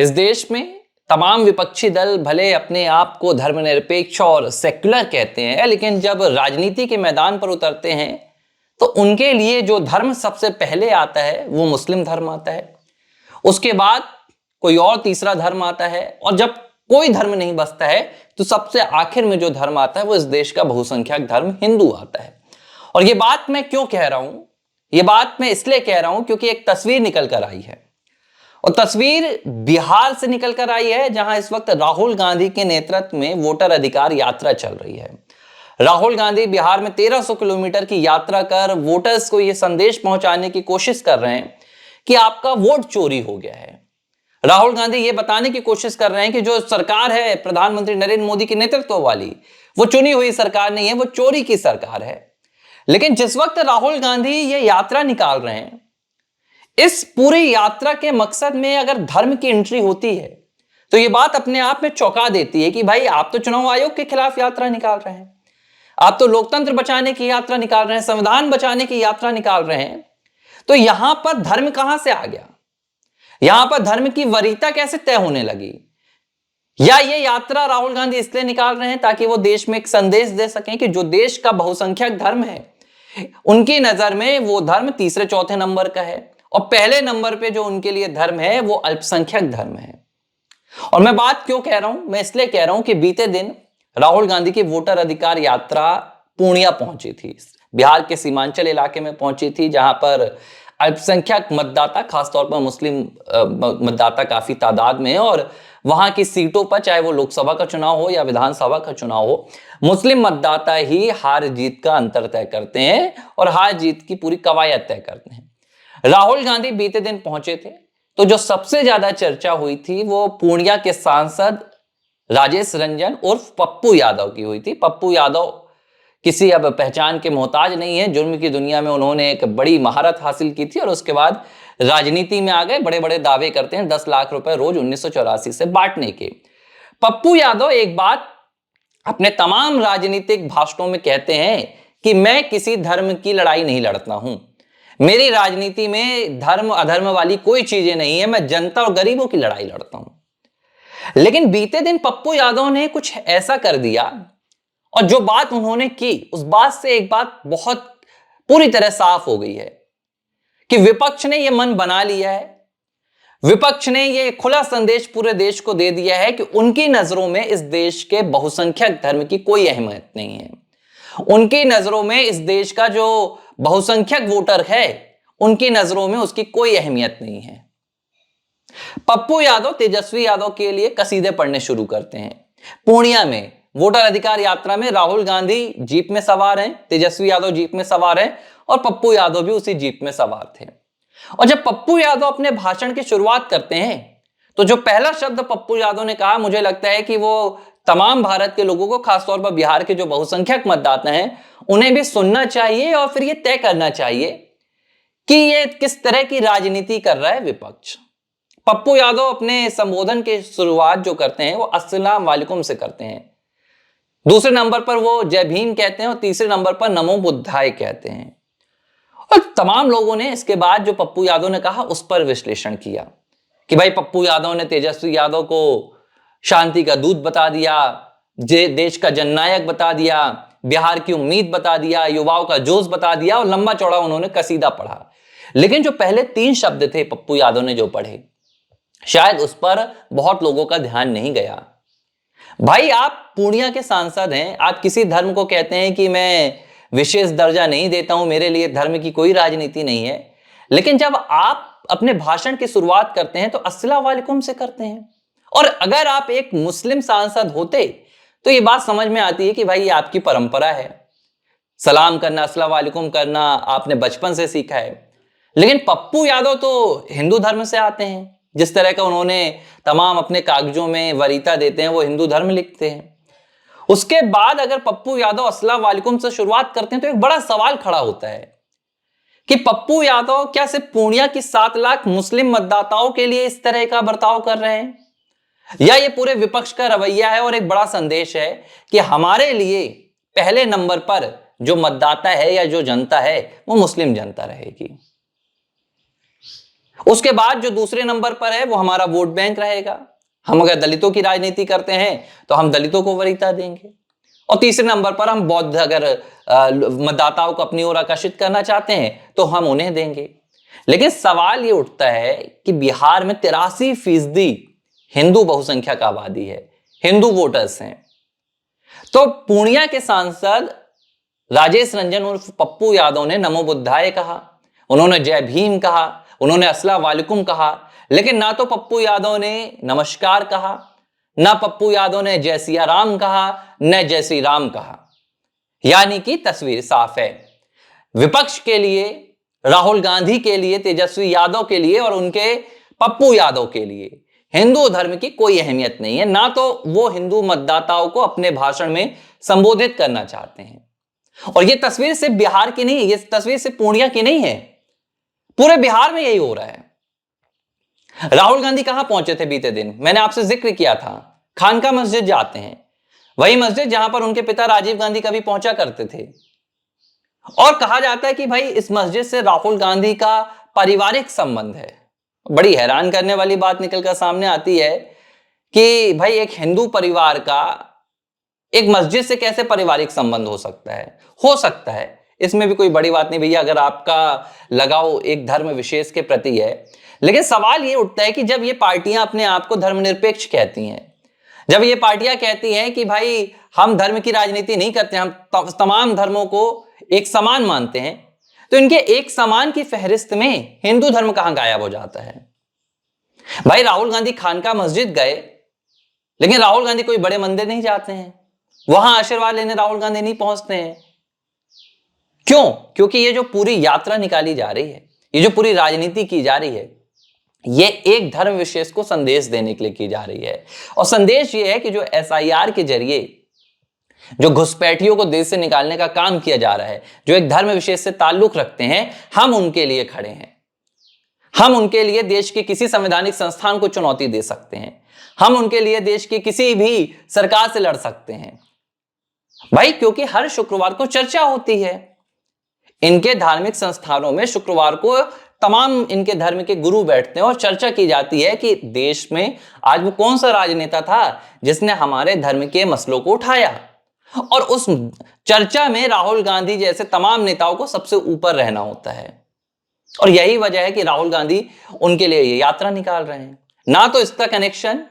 इस देश में तमाम विपक्षी दल भले अपने आप को धर्मनिरपेक्ष और सेक्युलर कहते हैं, लेकिन जब राजनीति के मैदान पर उतरते हैं तो उनके लिए जो धर्म सबसे पहले आता है वो मुस्लिम धर्म आता है, उसके बाद कोई और तीसरा धर्म आता है, और जब कोई धर्म नहीं बचता है तो सबसे आखिर में जो धर्म आता है वो इस देश का बहुसंख्यक धर्म हिंदू आता है। और ये बात मैं क्यों कह रहा हूं? ये बात मैं इसलिए कह रहा हूं क्योंकि एक तस्वीर निकल कर आई है, और तस्वीर बिहार से निकल कर आई है, जहां इस वक्त राहुल गांधी के नेतृत्व में वोटर अधिकार यात्रा चल रही है। राहुल गांधी बिहार में 1300 किलोमीटर की यात्रा कर वोटर्स को यह संदेश पहुंचाने की कोशिश कर रहे हैं कि आपका वोट चोरी हो गया है। राहुल गांधी ये बताने की कोशिश कर रहे हैं कि जो सरकार है प्रधानमंत्री नरेंद्र मोदी के नेतृत्व वाली, वो चुनी हुई सरकार नहीं है, वो चोरी की सरकार है। लेकिन जिस वक्त राहुल गांधी ये यात्रा निकाल रहे हैं, इस पूरी यात्रा के मकसद में अगर धर्म की एंट्री होती है तो यह बात अपने आप में चौंका देती है कि भाई आप तो चुनाव आयोग के खिलाफ यात्रा निकाल रहे हैं, आप तो लोकतंत्र बचाने की यात्रा निकाल रहे हैं, संविधान बचाने की यात्रा निकाल रहे हैं, तो यहां पर धर्म कहां से आ गया? यहां पर धर्म की वरीयता कैसे तय होने लगी? या ये यात्रा राहुल गांधी इसलिए निकाल रहे हैं ताकि वो देश में एक संदेश दे सकें कि जो देश का बहुसंख्यक धर्म है उनकी नजर में वो धर्म तीसरे चौथे नंबर का है, और पहले नंबर पे जो उनके लिए धर्म है वो अल्पसंख्यक धर्म है। और मैं बात क्यों कह रहा हूं? मैं इसलिए कह रहा हूं कि बीते दिन राहुल गांधी की वोटर अधिकार यात्रा पूर्णिया पहुंची थी, बिहार के सीमांचल इलाके में पहुंची थी, जहां पर अल्पसंख्यक मतदाता, खासतौर पर मुस्लिम मतदाता काफी तादाद में है, और वहां की सीटों पर, चाहे वो लोकसभा का चुनाव हो या विधानसभा का चुनाव हो, मुस्लिम मतदाता ही हार जीत का अंतर तय करते हैं और हार जीत की पूरी कवायद तय करते हैं। राहुल गांधी बीते दिन पहुंचे थे, तो जो सबसे ज्यादा चर्चा हुई थी वो पूर्णिया के सांसद राजेश रंजन उर्फ पप्पू यादव की हुई थी। पप्पू यादव किसी अब पहचान के मोहताज नहीं है, जुर्म की दुनिया में उन्होंने एक बड़ी महारत हासिल की थी और उसके बाद राजनीति में आ गए। बड़े बड़े दावे करते हैं 10 लाख रुपए रोज 1984 से बांटने के। पप्पू यादव एक बात अपने तमाम राजनीतिक भाषणों में कहते हैं कि मैं किसी धर्म की लड़ाई नहीं लड़ता हूं, मेरी राजनीति में धर्म अधर्म वाली कोई चीजें नहीं है, मैं जनता और गरीबों की लड़ाई लड़ता हूं। लेकिन बीते दिन पप्पू यादव ने कुछ ऐसा कर दिया, और जो बात उन्होंने की उस बात से एक बात बहुत पूरी तरह साफ हो गई है कि विपक्ष ने यह मन बना लिया है, विपक्ष ने यह खुला संदेश पूरे देश को दे दिया है कि उनकी नजरों में इस देश के बहुसंख्यक धर्म की कोई अहमियत नहीं है। उनकी नजरों में इस देश का जो बहुसंख्यक वोटर है, उनकी नजरों में उसकी कोई अहमियत नहीं है। पप्पू यादव तेजस्वी यादव के लिए कसीदे पढ़ने शुरू करते हैं। पूर्णिया में वोटर अधिकार यात्रा में राहुल गांधी जीप में सवार हैं, तेजस्वी यादव जीप में सवार हैं, और पप्पू यादव भी उसी जीप में सवार थे। और जब पप्पू यादव अपने भाषण की शुरुआत करते हैं तो जो पहला शब्द पप्पू यादव ने कहा, मुझे लगता है कि वो तमाम भारत के लोगों को, खासतौर पर बिहार के जो बहुसंख्यक मतदाता हैं, उन्हें भी सुनना चाहिए और फिर ये तय करना चाहिए कि ये किस तरह की राजनीति कर रहा है विपक्ष। पप्पू यादव अपने संबोधन की शुरुआत जो करते हैं वो अस्सलाम वालेकुम से करते हैं, दूसरे नंबर पर वो जय भीम कहते हैं, और तीसरे नंबर पर नमो बुद्धाय कहते हैं। और तमाम लोगों ने इसके बाद जो पप्पू यादव ने कहा उस पर विश्लेषण किया कि भाई पप्पू यादव ने तेजस्वी यादव को शांति का दूत बता दिया, देश का जननायक बता दिया, बिहार की उम्मीद बता दिया, युवाओं का जोश बता दिया, और लंबा चौड़ा उन्होंने कसीदा पढ़ा। लेकिन जो पहले 3 शब्द थे पप्पू यादव ने जो पढ़े, शायद उस पर बहुत लोगों का ध्यान नहीं गया। भाई आप पूर्णिया के सांसद हैं, आप किसी धर्म को कहते हैं कि मैं विशेष दर्जा नहीं देता हूं, मेरे लिए धर्म की कोई राजनीति नहीं है, लेकिन जब आप अपने भाषण की शुरुआत करते हैं तो अस्सलाम वालेकुम से करते हैं। और अगर आप एक मुस्लिम सांसद होते तो ये बात समझ में आती है कि भाई ये आपकी परंपरा है, सलाम करना, अस्सलाम वालेकुम करना आपने बचपन से सीखा है। लेकिन पप्पू यादव तो हिंदू धर्म से आते हैं, जिस तरह का उन्होंने तमाम अपने कागजों में वरीयता देते हैं वो हिंदू धर्म लिखते हैं। उसके बाद अगर पप्पू यादव अस्सलाम वालेकुम से शुरुआत करते हैं तो एक बड़ा सवाल खड़ा होता है कि पप्पू यादव क्या सिर्फ पूर्णिया की 7 लाख मुस्लिम मतदाताओं के लिए इस तरह का बर्ताव कर रहे हैं, या ये पूरे विपक्ष का रवैया है और एक बड़ा संदेश है कि हमारे लिए पहले नंबर पर जो मतदाता है या जो जनता है वो मुस्लिम जनता रहेगी। उसके बाद जो दूसरे नंबर पर है वो हमारा वोट बैंक रहेगा। हम अगर दलितों की राजनीति करते हैं तो हम दलितों को वरीयता देंगे। और तीसरे नंबर पर हम बौद्ध अगर मतदाताओं को अपनी ओर आकर्षित करना चाहते हैं तो हम उन्हें देंगे। लेकिन सवाल ये उठता है कि बिहार में 83% हिंदू बहुसंख्यक आबादी है, हिंदू वोटर्स हैं। तो पूर्णिया के सांसद राजेश रंजन उर्फ पप्पू यादव ने नमो बुद्धाय कहा, उन्होंने जय भीम कहा, उन्होंने अस्सलाम वालेकुम कहा, लेकिन ना तो पप्पू यादव ने नमस्कार कहा, ना पप्पू यादव ने जय सिया राम कहा, न जय श्री राम कहा। यानी कि तस्वीर साफ है, विपक्ष के लिए, राहुल गांधी के लिए, तेजस्वी यादव के लिए और उनके पप्पू यादव के लिए हिंदू धर्म की कोई अहमियत नहीं है। ना तो वो हिंदू मतदाताओं को अपने भाषण में संबोधित करना चाहते हैं। और ये तस्वीर सिर्फ बिहार की नहीं है, ये तस्वीर सिर्फ पूर्णिया की नहीं है, पूरे बिहार में यही हो रहा है। राहुल गांधी कहां पहुंचे थे बीते दिन? मैंने आपसे जिक्र किया था, खानका मस्जिद जाते हैं, वही मस्जिद जहां पर उनके पिता राजीव गांधी कभी पहुंचा करते थे। और कहा जाता है कि भाई इस मस्जिद से राहुल गांधी का पारिवारिक संबंध है। बड़ी हैरान करने वाली बात निकलकर सामने आती है कि भाई एक हिंदू परिवार का एक मस्जिद से कैसे पारिवारिक संबंध हो सकता है? हो सकता है, इसमें भी कोई बड़ी बात नहीं भैया, अगर आपका लगाव एक धर्म विशेष के प्रति है। लेकिन सवाल ये उठता है कि जब ये पार्टियां अपने आप को धर्मनिरपेक्ष कहती हैं, जब ये पार्टियां कहती हैं कि भाई हम धर्म की राजनीति नहीं करते, हम तमाम धर्मों को एक समान मानते हैं, तो इनके एक समान की फहरिस्त में हिंदू धर्म कहां गायब हो जाता है? भाई राहुल गांधी खानका मस्जिद गए, लेकिन राहुल गांधी कोई बड़े मंदिर नहीं जाते हैं, वहां आशीर्वाद लेने राहुल गांधी नहीं पहुंचते हैं। क्यों? क्योंकि ये जो पूरी यात्रा निकाली जा रही है, ये जो पूरी राजनीति की जा रही है, ये एक धर्म विशेष को संदेश देने के लिए की जा रही है। और संदेश ये है कि जो एसआईआर के जरिए जो घुसपैठियों को देश से निकालने का काम किया जा रहा है, जो एक धर्म विशेष से ताल्लुक रखते हैं, हम उनके लिए खड़े हैं। हम उनके लिए देश के किसी संवैधानिक संस्थान को चुनौती दे सकते हैं, हम उनके लिए देश की किसी भी सरकार से लड़ सकते हैं भाई, क्योंकि हर शुक्रवार को चर्चा होती है इनके धार्मिक संस्थानों में। शुक्रवार को तमाम इनके धर्म के गुरु बैठते हैं और चर्चा की जाती है कि देश में आज वो कौन सा राजनेता था जिसने हमारे धर्म के मसलों को उठाया। और उस चर्चा में राहुल गांधी जैसे तमाम नेताओं को सबसे ऊपर रहना होता है। और यही वजह है कि राहुल गांधी उनके लिए ये यात्रा निकाल रहे हैं। ना तो इसका कनेक्शन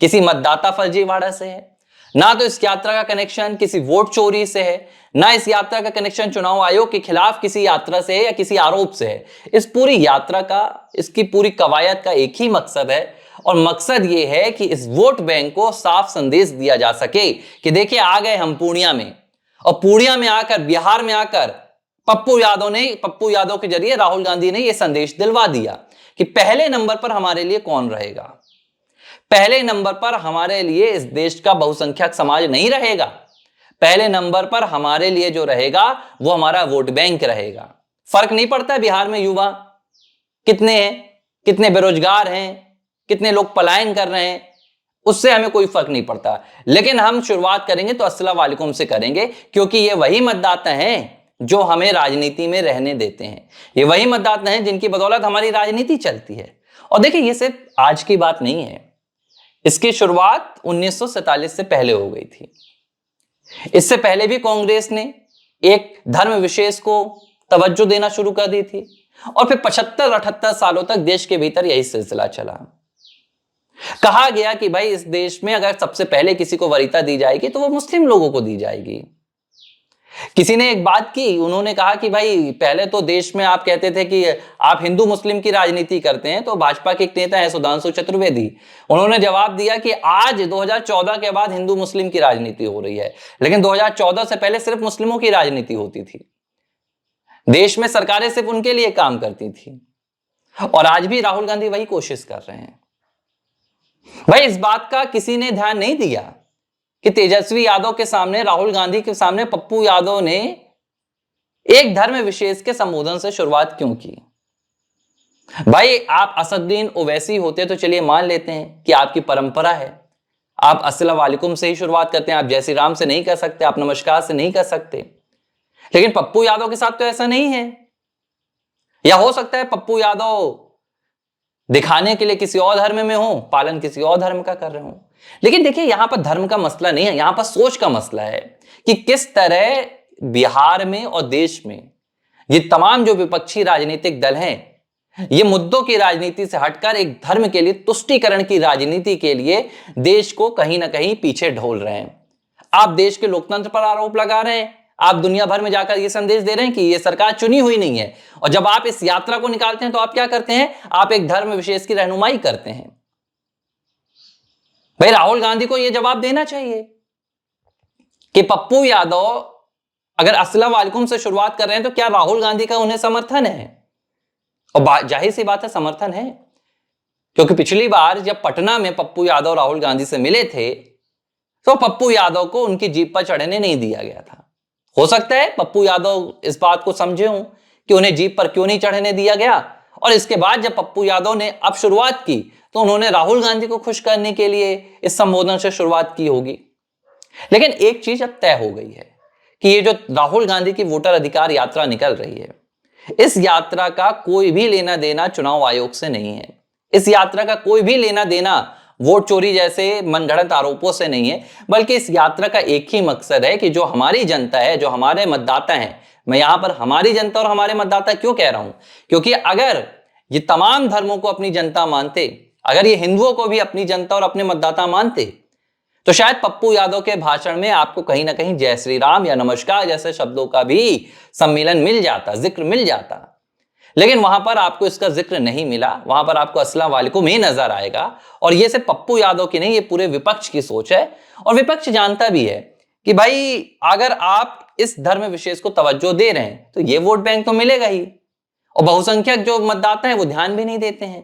किसी मतदाता फर्जीवाड़ा से है, ना तो इस यात्रा का कनेक्शन किसी वोट चोरी से है, ना इस यात्रा का कनेक्शन चुनाव आयोग के खिलाफ किसी यात्रा से है या किसी आरोप से है। इस पूरी यात्रा का, इसकी पूरी कवायद का एक ही मकसद है, और मकसद ये है कि इस वोट बैंक को साफ संदेश दिया जा सके कि देखिए आ गए हम पूर्णिया में, और पूर्णिया में आकर, बिहार में आकर पप्पू यादव के जरिए राहुल गांधी ने यह संदेश दिलवा दिया कि पहले नंबर पर हमारे लिए कौन रहेगा। पहले नंबर पर हमारे लिए इस देश का बहुसंख्यक समाज नहीं रहेगा, पहले नंबर पर हमारे लिए जो रहेगा वो हमारा वोट बैंक रहेगा। फर्क नहीं पड़ता बिहार में युवा कितने हैं, कितने बेरोजगार हैं, कितने लोग पलायन कर रहे हैं, उससे हमें कोई फर्क नहीं पड़ता। लेकिन हम शुरुआत करेंगे तो अस्सलाम वालेकुम से करेंगे, क्योंकि ये वही मतदाता हैं जो हमें राजनीति में रहने देते हैं, ये वही मतदाता हैं जिनकी बदौलत हमारी राजनीति चलती है। और देखिए ये सिर्फ आज की बात नहीं है, इसकी शुरुआत 1947 से पहले हो गई थी। इससे पहले भी कांग्रेस ने एक धर्म विशेष को तवज्जो देना शुरू कर दी थी, और फिर 75-78 सालों तक देश के भीतर यही सिलसिला चला। कहा गया कि भाई इस देश में अगर सबसे पहले किसी को वरीयता दी जाएगी तो वो मुस्लिम लोगों को दी जाएगी। किसी ने एक बात की, उन्होंने कहा कि भाई पहले तो देश में आप कहते थे कि आप हिंदू मुस्लिम की राजनीति करते हैं, तो भाजपा के एक नेता है सुधांशु चतुर्वेदी, उन्होंने जवाब दिया कि आज 2014 के बाद हिंदू मुस्लिम की राजनीति हो रही है, लेकिन 2014 से पहले सिर्फ मुस्लिमों की राजनीति होती थी, देश में सरकारें सिर्फ उनके लिए काम करती थी। और आज भी राहुल गांधी वही कोशिश कर रहे हैं। भाई इस बात का किसी ने ध्यान नहीं दिया कि तेजस्वी यादव के सामने, राहुल गांधी के सामने पप्पू यादव ने एक धर्म विशेष के संबोधन से शुरुआत क्यों की। भाई आप असदुद्दीन ओवैसी होते तो चलिए मान लेते हैं कि आपकी परंपरा है, आप अस्सलाम वालेकुम से ही शुरुआत करते हैं, आप जय श्री राम से नहीं कर सकते, आप नमस्कार से नहीं कर सकते। लेकिन पप्पू यादव के साथ तो ऐसा नहीं है। या हो सकता है पप्पू यादव दिखाने के लिए किसी और धर्म में हो, पालन किसी और धर्म का कर रहे हो। लेकिन देखिए यहां पर धर्म का मसला नहीं है, यहां पर सोच का मसला है कि किस तरह बिहार में और देश में ये तमाम जो विपक्षी राजनीतिक दल हैं, ये मुद्दों की राजनीति से हटकर एक धर्म के लिए तुष्टीकरण की राजनीति के लिए देश को कहीं ना कहीं पीछे ढोल रहे हैं। आप देश के लोकतंत्र पर आरोप लगा रहे हैं, आप दुनिया भर में जाकर ये संदेश दे रहे हैं कि ये सरकार चुनी हुई नहीं है, और जब आप इस यात्रा को निकालते हैं तो आप क्या करते हैं, आप एक धर्म विशेष की रहनुमाई करते हैं। भाई राहुल गांधी को यह जवाब देना चाहिए कि पप्पू यादव अगर अस्सलाम वालेकुम से शुरुआत कर रहे हैं तो क्या राहुल गांधी का उन्हें समर्थन है? और जाहिर सी बात है समर्थन है, क्योंकि पिछली बार जब पटना में पप्पू यादव राहुल गांधी से मिले थे तो पप्पू यादव को उनकी जीप पर चढ़ने नहीं दिया गया था। हो सकता है पप्पू यादव इस बात को समझे हों कि उन्हें जीप पर क्यों नहीं चढ़ने दिया गया, और इसके बाद जब पप्पू यादव ने अब शुरुआत की तो उन्होंने राहुल गांधी को खुश करने के लिए इस संबोधन से शुरुआत की होगी। लेकिन एक चीज अब तय हो गई है कि ये जो राहुल गांधी की वोटर अधिकार यात्रा निकल रही है, इस यात्रा का कोई भी लेना देना चुनाव आयोग से नहीं है। इस यात्रा का कोई भी लेना देना वोट चोरी जैसे मनगढ़ंत आरोपों से नहीं है, बल्कि इस यात्रा का एक ही मकसद है कि जो हमारी जनता है, जो हमारे मतदाता हैं, मैं यहां पर हमारी जनता और हमारे मतदाता क्यों कह रहा हूं, क्योंकि अगर ये तमाम धर्मों को अपनी जनता मानते, अगर ये हिंदुओं को भी अपनी जनता और अपने मतदाता मानते, तो शायद पप्पू यादव के भाषण में आपको कहीं ना कहीं जय श्री राम या नमस्कार जैसे शब्दों का भी सम्मिलन मिल जाता, जिक्र मिल जाता। लेकिन वहां पर आपको इसका जिक्र नहीं मिला, वहां पर आपको अस्सलाम वालेकुम ही नजर आएगा। और ये सिर्फ पप्पू यादव की नहीं, ये पूरे विपक्ष की सोच है, और विपक्ष जानता भी है कि भाई अगर आप इस धर्म विशेष को तवज्जो दे रहे हैं तो ये वोट बैंक तो मिलेगा ही, और बहुसंख्यक जो मतदाता है वो ध्यान भी नहीं देते हैं,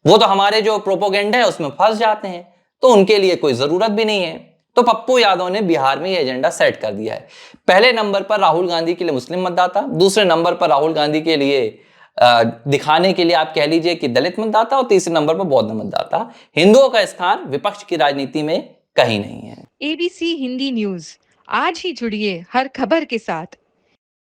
वो तो हमारे जो प्रोपोगेंडा है उसमें फंस जाते हैं, तो उनके लिए कोई जरूरत भी नहीं है। तो पप्पू यादव ने बिहार में यह एजेंडा सेट कर दिया है। पहले नंबर पर राहुल गांधी के लिए मुस्लिम मतदाता, दूसरे नंबर पर राहुल गांधी के लिए दिखाने के लिए आप कह लीजिए कि दलित मतदाता, और तीसरे नंबर पर बौद्ध मतदाता। हिंदुओं का स्थान विपक्ष की राजनीति में कहीं नहीं है। एबीसी हिंदी न्यूज, आज ही जुड़िए हर खबर के साथ